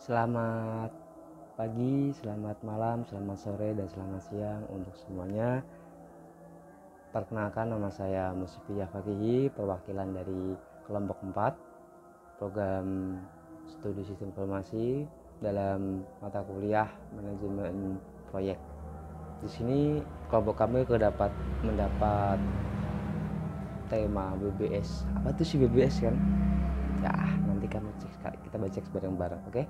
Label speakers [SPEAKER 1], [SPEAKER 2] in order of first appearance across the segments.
[SPEAKER 1] Selamat pagi, selamat malam, selamat sore, dan selamat siang untuk semuanya. Perkenalkan, nama saya Musifi Fakihi, perwakilan dari kelompok 4 program studi sistem informasi dalam mata kuliah manajemen proyek. Di sini kelompok kami mendapat tema BBS. Apa tuh sih BBS kan? Ya, nanti kita baca bareng-bareng, oke?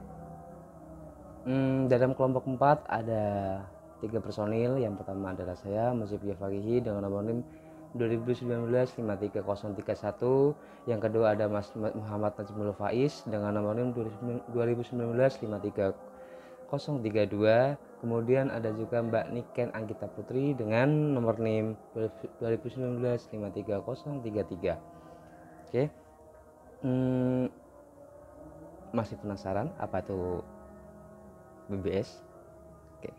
[SPEAKER 1] Dalam kelompok 4 ada 3 personil. Yang pertama adalah saya, Musifi Fakihi, dengan nomor NIM 2019-53031. Yang kedua ada Mas Muhammad Najmul Faiz dengan nomor NIM 2019-53032. Kemudian ada juga Mbak Niken Anggita Putri dengan nomor NIM 2019-53033. Oke. Masih penasaran apa tuh BBS? Oke.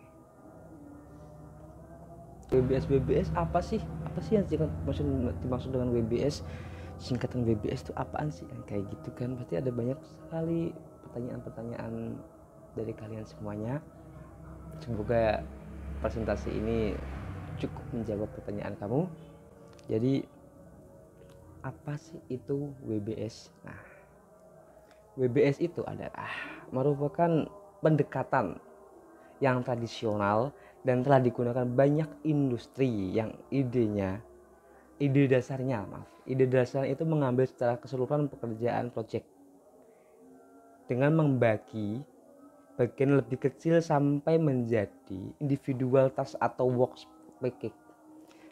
[SPEAKER 1] BBS apa sih? Apa sih yang dimaksud dengan BBS? Singkatan BBS itu apaan sih? Kayak gitu kan. Pasti ada banyak sekali pertanyaan-pertanyaan dari kalian semuanya. Semoga presentasi ini cukup menjawab pertanyaan kamu. Jadi apa sih itu BBS? Nah, BBS itu adalah merupakan pendekatan yang tradisional dan telah digunakan banyak industri yang ide dasarnya itu mengambil secara keseluruhan pekerjaan proyek dengan membagi bagian lebih kecil sampai menjadi individual task atau work package,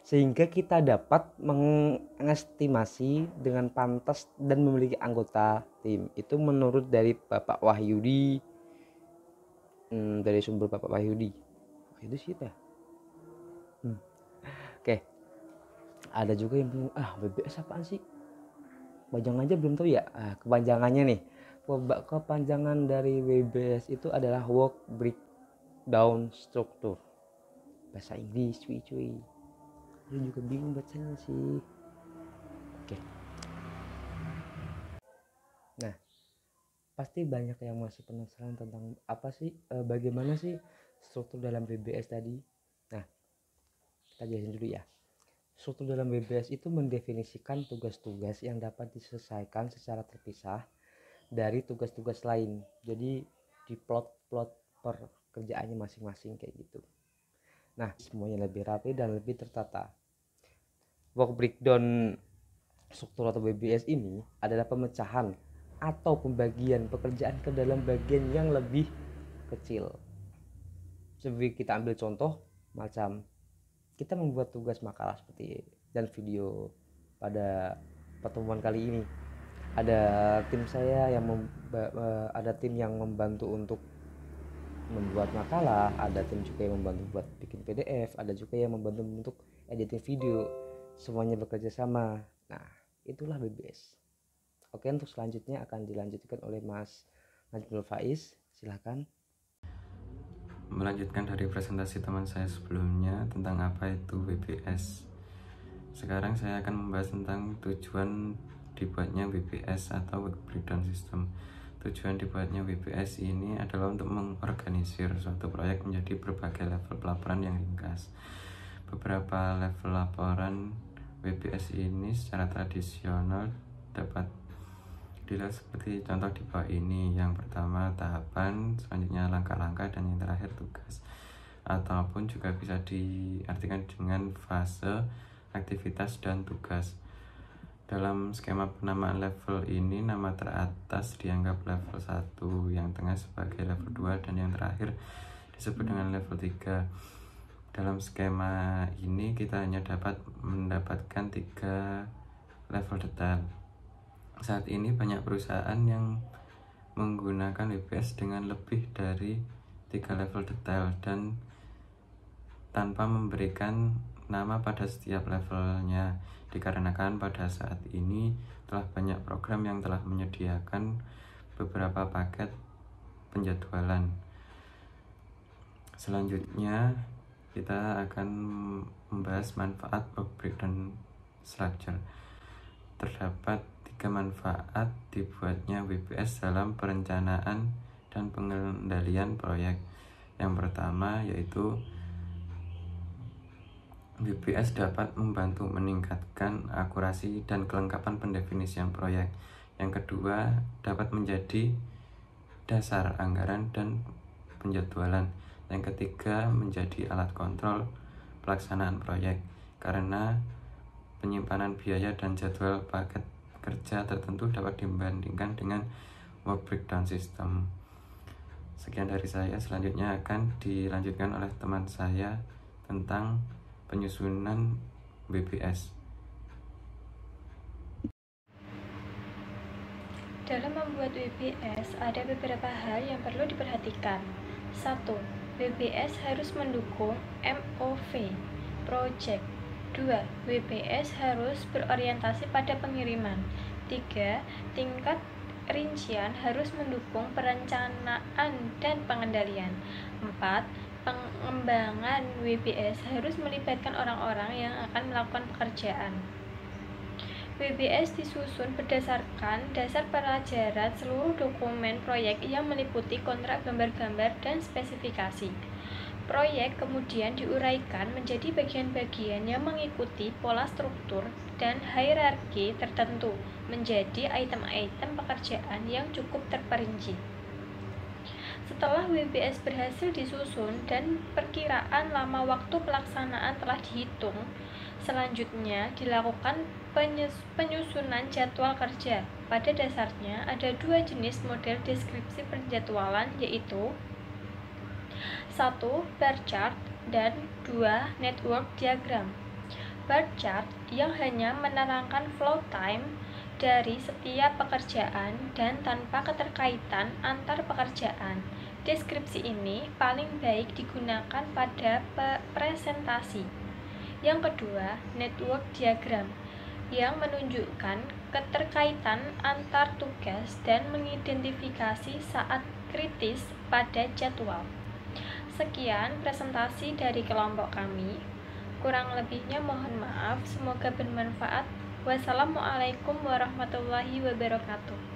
[SPEAKER 1] sehingga kita dapat mengestimasi dengan pantas dan memiliki anggota tim. Itu menurut dari Bapak Wahyudi, dari sumber Bapak Wahyudi. Itu sih ya. Oke. Ada juga yang bingung, BBS apaan sih? Panjang aja belum tahu ya. Kepanjangannya nih. Kepanjangan dari BBS itu adalah Work Breakdown Structure. Bahasa Inggris cuy. Lu juga bingung bacanya sih. Oke. Nah, pasti banyak yang masih penasaran tentang apa sih, bagaimana sih struktur dalam BBS tadi. Nah, kita jelasin dulu ya. Struktur dalam BBS itu mendefinisikan tugas-tugas yang dapat diselesaikan secara terpisah dari tugas-tugas lain. Jadi di plot pekerjaannya masing-masing kayak gitu. Nah, semuanya lebih rapi dan lebih tertata. Work breakdown struktur atau BBS ini adalah pemecahan atau pembagian pekerjaan ke dalam bagian yang lebih kecil. Seperti kita ambil contoh macam kita membuat tugas makalah seperti dan video pada pertemuan kali ini. Ada tim saya yang ada tim yang membantu untuk membuat makalah, ada tim juga yang membantu buat bikin PDF, ada juga yang membantu untuk editing video. Semuanya bekerja sama. Nah, itulah BBS. Oke, untuk selanjutnya akan dilanjutkan oleh Mas Najmul Faiz. Silakan.
[SPEAKER 2] Melanjutkan dari presentasi teman saya sebelumnya tentang apa itu BBS. Sekarang saya akan membahas tentang tujuan dibuatnya BBS atau Work Breakdown System. Tujuan dibuatnya BBS ini adalah untuk mengorganisir suatu proyek menjadi berbagai level pelaporan yang ringkas. Beberapa level laporan BBS ini secara tradisional dapat dilihat seperti contoh di bawah ini. Yang pertama tahapan, selanjutnya langkah-langkah, dan yang terakhir tugas. Ataupun juga bisa diartikan dengan fase, aktivitas, dan tugas. Dalam skema penamaan level ini, nama teratas dianggap level 1, yang tengah sebagai level 2, dan yang terakhir disebut dengan level 3. Dalam skema ini kita hanya dapat mendapatkan 3 level detail. Saat ini banyak perusahaan yang menggunakan BBS dengan lebih dari 3 level detail dan tanpa memberikan nama pada setiap levelnya, dikarenakan pada saat ini telah banyak program yang telah menyediakan beberapa paket penjadwalan. Selanjutnya kita akan membahas manfaat Work Breakdown Structure. Terdapat 3 manfaat dibuatnya BBS dalam perencanaan dan pengendalian proyek. Yang pertama yaitu WBS dapat membantu meningkatkan akurasi dan kelengkapan pendefinisian proyek. Yang kedua, dapat menjadi dasar anggaran dan penjadwalan. Yang ketiga, menjadi alat kontrol pelaksanaan proyek karena penyimpanan biaya dan jadwal paket kerja tertentu dapat dibandingkan dengan work breakdown system. Sekian dari saya, selanjutnya akan dilanjutkan oleh teman saya tentang penyusunan WBS.
[SPEAKER 3] Dalam membuat WBS, ada beberapa hal yang perlu diperhatikan. 1. WBS harus mendukung MOV project. 2. WBS harus berorientasi pada pengiriman. 3. Tingkat rincian harus mendukung perencanaan dan pengendalian. 4. Pengembangan WBS harus melibatkan orang-orang yang akan melakukan pekerjaan. WBS disusun berdasarkan dasar pelajaran seluruh dokumen proyek yang meliputi kontrak, gambar-gambar, dan spesifikasi. Proyek kemudian diuraikan menjadi bagian-bagian yang mengikuti pola struktur dan hierarki tertentu menjadi item-item pekerjaan yang cukup terperinci. Setelah WBS berhasil disusun dan perkiraan lama waktu pelaksanaan telah dihitung, selanjutnya dilakukan penyusunan jadwal kerja. Pada dasarnya ada dua jenis model deskripsi penjadwalan, yaitu 1. Bar chart dan 2. Network diagram. Bar chart yang hanya menerangkan flow time dari setiap pekerjaan dan tanpa keterkaitan antar pekerjaan. Deskripsi ini paling baik digunakan pada presentasi. Yang kedua, network diagram yang menunjukkan keterkaitan antar tugas dan mengidentifikasi saat kritis pada jadwal. Sekian presentasi dari kelompok kami. Kurang lebihnya mohon maaf, semoga bermanfaat. Wassalamualaikum warahmatullahi wabarakatuh.